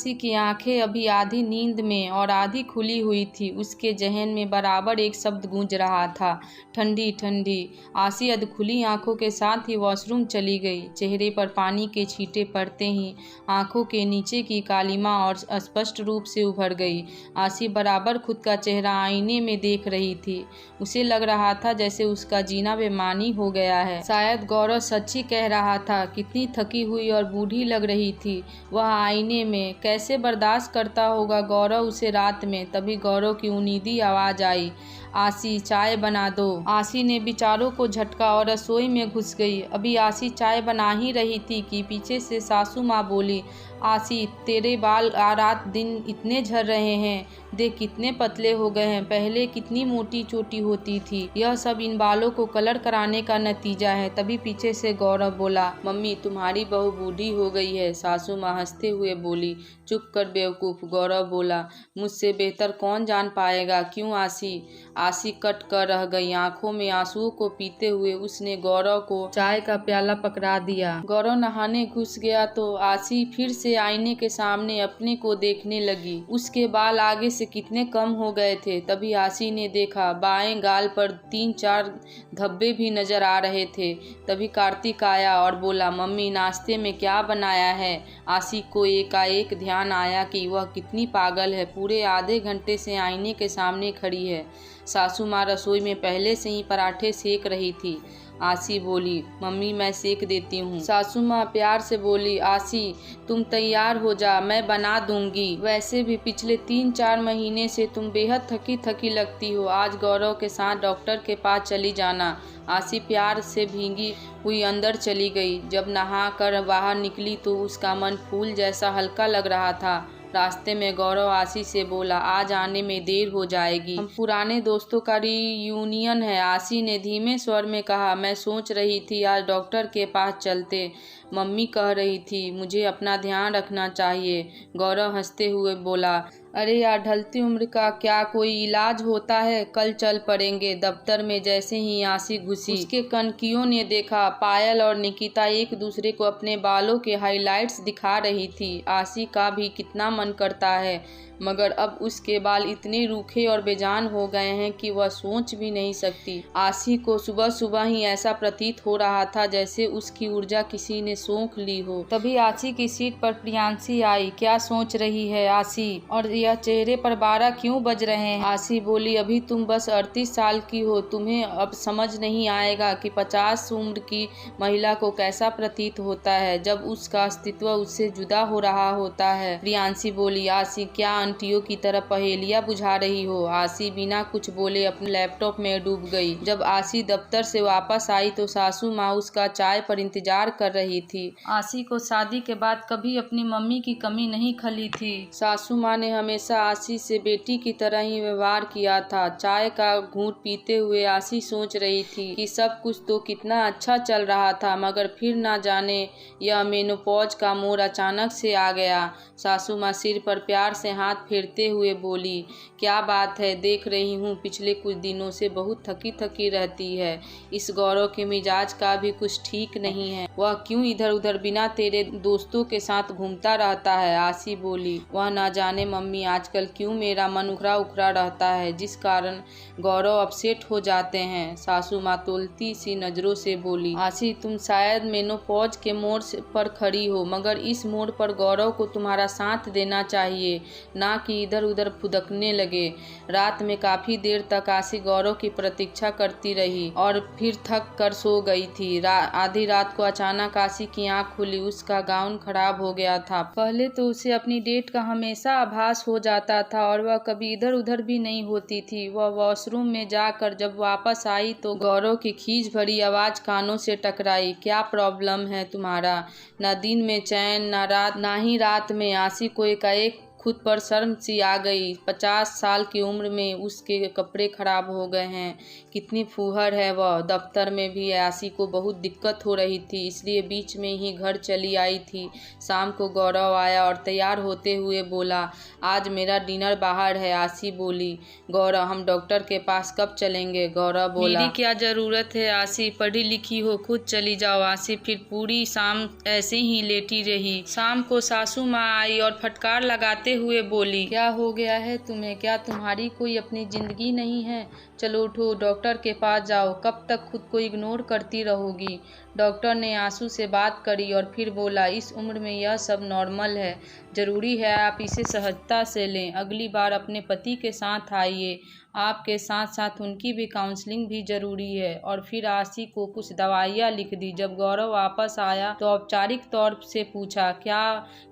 आसी की आंखें अभी आधी नींद में और आधी खुली हुई थी। उसके जहन में बराबर एक शब्द गूंज रहा था, ठंडी ठंडी। आसी अधखुली आंखों के साथ ही वॉशरूम चली गई। चेहरे पर पानी के छींटे पड़ते ही आंखों के नीचे की कालिमा और स्पष्ट रूप से उभर गई। आसी बराबर खुद का चेहरा आईने में देख रही थी। उसे लग रहा था जैसे उसका जीना बेमानी हो गया है। शायद गौरव सच्ची कह रहा था। कितनी थकी हुई और बूढ़ी लग रही थी वह आईने में। कैसे बर्दाश्त करता होगा गौरव उसे रात में। तभी गौरव की उनीदी आवाज आई, आसी चाय बना दो। आसी ने विचारों को झटका और रसोई में घुस गई। अभी आसी चाय बना ही रही थी कि पीछे से सासू माँ बोली, आसी तेरे बाल रात दिन इतने झड़ रहे हैं, देख कितने पतले हो गए हैं, पहले कितनी मोटी चोटी होती थी। यह सब इन बालों को कलर कराने का नतीजा है। तभी पीछे से गौरव बोला, मम्मी तुम्हारी बहू बूढ़ी हो गई है। सासू माँ हंसते हुए बोली, चुप कर बेवकूफ़। गौरव बोला, मुझसे बेहतर कौन जान पाएगा। क्यों आसी? आसी कट कर रह गई। आंखों में आंसुओं को पीते हुए उसने गौरव को चाय का प्याला पकड़ा दिया। गौरव नहाने घुस गया तो आसी फिर से आईने के सामने अपने को देखने लगी। उसके बाल आगे से कितने कम हो गए थे। तभी आसी ने देखा बाएं गाल पर 3-4 धब्बे भी नजर आ रहे थे। तभी कार्तिक आया और बोला, मम्मी नाश्ते में क्या बनाया है। आसी को एकाएक ध्यान आया कि वह कितनी पागल है। पूरे आधे घंटे से आईने के सामने खड़ी है। सासू माँ रसोई में पहले से ही पराठे सेक रही थी। आसी बोली, मम्मी मैं सेक देती हूँ। सासू माँ प्यार से बोली, आसी तुम तैयार हो जा, मैं बना दूंगी। वैसे भी पिछले 3-4 महीने से तुम बेहद थकी थकी लगती हो। आज गौरव के साथ डॉक्टर के पास चली जाना। आसी प्यार से भीगी हुई अंदर चली गई। जब नहा कर बाहर निकली तो उसका मन फूल जैसा हल्का लग रहा था। रास्ते में गौरव आसी से बोला, आज आने में देर हो जाएगी, हम पुराने दोस्तों का रियूनियन है। आसी ने धीमे स्वर में कहा, मैं सोच रही थी आज डॉक्टर के पास चलते। मम्मी कह रही थी मुझे अपना ध्यान रखना चाहिए। गौरव हंसते हुए बोला, अरे यार ढलती उम्र का क्या कोई इलाज होता है, कल चल पड़ेंगे। दफ्तर में जैसे ही आसी घुसी उसके कनकियों ने देखा पायल और निकिता एक दूसरे को अपने बालों के हाइलाइट्स दिखा रही थी। आसी का भी कितना मन करता है, मगर अब उसके बाल इतने रूखे और बेजान हो गए हैं कि वह सोच भी नहीं सकती। आसी को सुबह सुबह ही ऐसा प्रतीत हो रहा था जैसे उसकी ऊर्जा किसी ने सोख ली हो। तभी आसी की सीट पर प्रियांशी आई। क्या सोच रही है आसी, और यह चेहरे पर 12 क्यों बज रहे हैं। आसी बोली, अभी तुम बस 38 साल की हो, तुम्हें अब समझ नहीं आएगा कि 50 उम्र की महिला को कैसा प्रतीत होता है जब उसका अस्तित्व उससे जुदा हो रहा होता है। प्रियांशी बोली, आसी क्या आंटियों की तरह पहेलियां बुझा रही हो। आसी बिना कुछ बोले अपने लैपटॉप में डूब गई। जब आसी दफ्तर से वापस आई तो सासू माँ उसका चाय पर इंतजार कर रही थी। आसी को शादी के बाद कभी अपनी मम्मी की कमी नहीं खली थी। सासू माँ ने हमेशा आसी से बेटी की तरह ही व्यवहार किया था। चाय का घूंट पीते हुए आसी सोच रही थी कि सब कुछ तो कितना अच्छा चल रहा था, मगर फिर ना जाने यह मेनोपॉज का मोड़ अचानक से आ गया। सासू माँ सिर पर प्यार से हाथ फेरते हुए बोली, क्या बात है, देख रही हूँ पिछले कुछ दिनों से बहुत थकी थकी रहती है। इस गौरव के मिजाज का भी कुछ ठीक नहीं है, वह क्यों इधर उधर बिना तेरे दोस्तों के साथ घूमता रहता है। आसी बोली, वह ना जाने मम्मी आजकल क्यों मेरा मन उखड़ा उखड़ा रहता है, जिस कारण गौरव अपसेट हो जाते हैं। सासू माँ तोलती सी नजरों से बोली, आसी तुम शायद मेनोपॉज के मोड़ पर खड़ी हो, मगर इस मोड़ पर गौरव को तुम्हारा साथ देना चाहिए, ना कि इधर उधर फुदकने लगे। रात में काफी देर तक आसी गौरव की प्रतीक्षा करती रही और फिर थक कर सो गई थी। आधी रात को अचानक आसी की आंख खुली। उसका गाउन खराब हो गया था। पहले तो उसे अपनी डेट का हमेशा आभास हो जाता था और वह कभी इधर उधर भी नहीं होती थी। वह वॉशरूम में जाकर जब वापस आई तो गौरव की खींच भरी आवाज कानों से टकराई, क्या प्रॉब्लम है तुम्हारा, ना दिन में चैन ना ही रात में। आसी को एकाएक खुद पर शर्म सी आ गई। 50 साल की उम्र में उसके कपड़े खराब हो गए हैं। कितनी फूहड़ है वह। दफ्तर में भी आशी को बहुत दिक्कत हो रही थी, इसलिए बीच में ही घर चली आई थी। शाम को गौरव आया और तैयार होते हुए बोला, आज मेरा डिनर बाहर है। आशी बोली, गौरव हम डॉक्टर के पास कब चलेंगे? गौरव बोला, मेरी क्या ज़रूरत है आशी, पढ़ी लिखी हो, खुद चली जाओ। आशी फिर पूरी शाम ऐसे ही लेटी रही। शाम को सासू माँ आई और फटकार लगाते हुए बोली, क्या हो गया है तुम्हें? क्या तुम्हारी कोई अपनी जिंदगी नहीं है? चलो उठो, डॉक्टर के पास जाओ। कब तक खुद को इग्नोर करती रहोगी? डॉक्टर ने आंसू से बात करी और फिर बोला, इस उम्र में यह सब नॉर्मल है, ज़रूरी है आप इसे सहजता से लें। अगली बार अपने पति के साथ आइए, आपके साथ साथ उनकी भी काउंसलिंग भी ज़रूरी है। और फिर आशी को कुछ दवाइयाँ लिख दी। जब गौरव वापस आया तो औपचारिक तौर से पूछा, क्या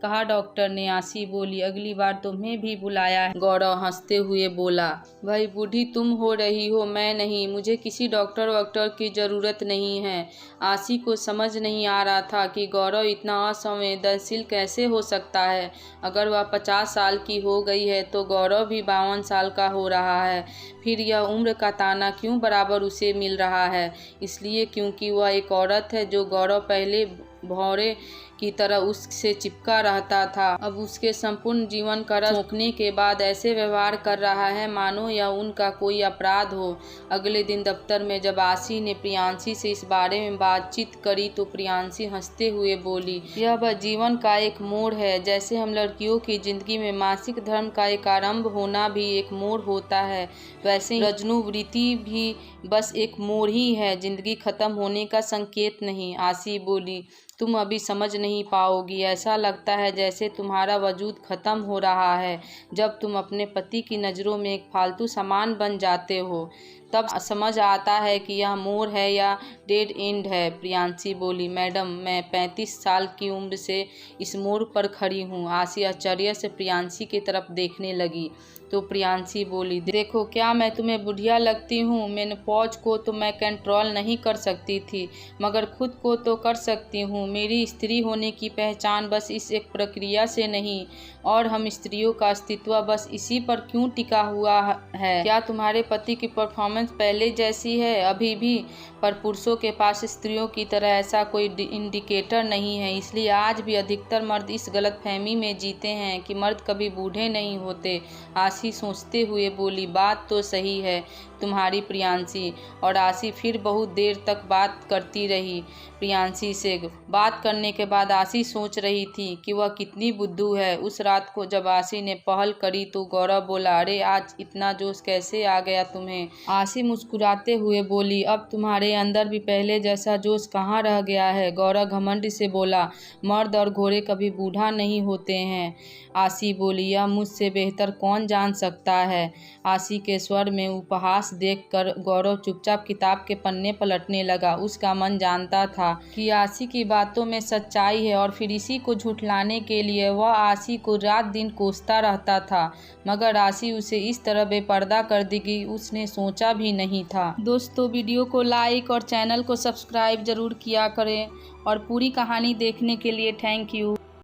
कहा डॉक्टर ने? आशी बोली, अगली बार तुम्हें भी बुलाया है। गौरव हंसते हुए बोला, भाई बूढ़ी तुम हो रही हो, मैं नहीं। मुझे किसी डॉक्टर वॉक्टर की ज़रूरत नहीं है। आशी को समझ नहीं आ रहा था कि गौरव इतना असंवेदनशील कैसे हो सकता है। अगर वह 50 साल की हो गई है तो गौरव भी 52 साल का हो रहा है। फिर यह उम्र का ताना क्यों बराबर उसे मिल रहा है? इसलिए क्योंकि वह एक औरत है जो गौरव पहले भौरे की तरह उससे चिपका रहता था, अब उसके संपूर्ण जीवन का रस सोखने के बाद ऐसे व्यवहार कर रहा है मानो यह उनका कोई अपराध हो। अगले दिन दफ्तर में जब आशी ने प्रियांशी से इस बारे में बातचीत करी तो प्रियांशी हंसते हुए बोली, यह बस जीवन का एक मोड़ है। जैसे हम लड़कियों की जिंदगी में मासिक धर्म का एक आरंभ होना भी एक मोड़ होता है, वैसे रजनुवृत्ति भी बस एक मोड़ ही है, जिंदगी खत्म होने का संकेत नहीं। आशी बोली, तुम अभी समझ नहीं पाओगी। ऐसा लगता है जैसे तुम्हारा वजूद खत्म हो रहा है। जब तुम अपने पति की नज़रों में एक फालतू सामान बन जाते हो तब समझ आता है कि यह मोड़ है या डेड एंड है। प्रियांशी बोली, मैडम मैं 35 साल की उम्र से इस मोड़ पर खड़ी हूँ। आशी आश्चर्य से प्रियांशी की तरफ देखने लगी तो प्रियांशी बोली, देखो क्या मैं तुम्हें बुढ़िया लगती हूँ? मेनोपॉज को तो मैं कंट्रोल नहीं कर सकती थी, मगर खुद को तो कर सकती हूँ। मेरी स्त्री होने की पहचान बस इस एक प्रक्रिया से नहीं, और हम स्त्रियों का अस्तित्व बस इसी पर क्यों टिका हुआ है? क्या तुम्हारे पति की परफॉर्मेंस पहले जैसी है? अभी भी, पर पुरुषों के पास स्त्रियों की तरह ऐसा कोई इंडिकेटर नहीं है। इसलिए आज भी अधिकतर मर्द इस गलतफहमी में जीते हैं कि मर्द कभी बूढ़े नहीं होते। आशी सोचते हुए बोली, बात तो सही है तुम्हारी प्रियांशी। और आशी फिर बहुत देर तक बात करती रही। प्रियांशी से बात करने के बाद आशी सोच रही थी कि वह कितनी बुद्धू है। उस रात को जब आशी ने पहल करी तो गौरव बोला, अरे आज इतना जोश कैसे आ गया तुम्हें? आशी मुस्कुराते हुए बोली, अब तुम्हारे अंदर भी पहले जैसा जोश कहाँ रह गया है? गौरव घमंड से बोला, मर्द और घोड़े कभी बूढ़ा नहीं होते हैं। आशी बोली, यह मुझसे बेहतर कौन जान सकता है? आशी के स्वर में उपहास देखकर गौरव चुपचाप किताब के पन्ने पलटने लगा। उसका मन जानता था कि आशी की बातों में सच्चाई है और फिर इसी को झुठलाने के लिए वह आशी को रात दिन कोसता रहता था, मगर आशी उसे इस तरह बेपर्दा कर देगी उसने सोचा भी नहीं था। दोस्तों वीडियो को लाइक और चैनल को सब्सक्राइब जरूर किया करें और पूरी कहानी देखने के लिए थैंक यू।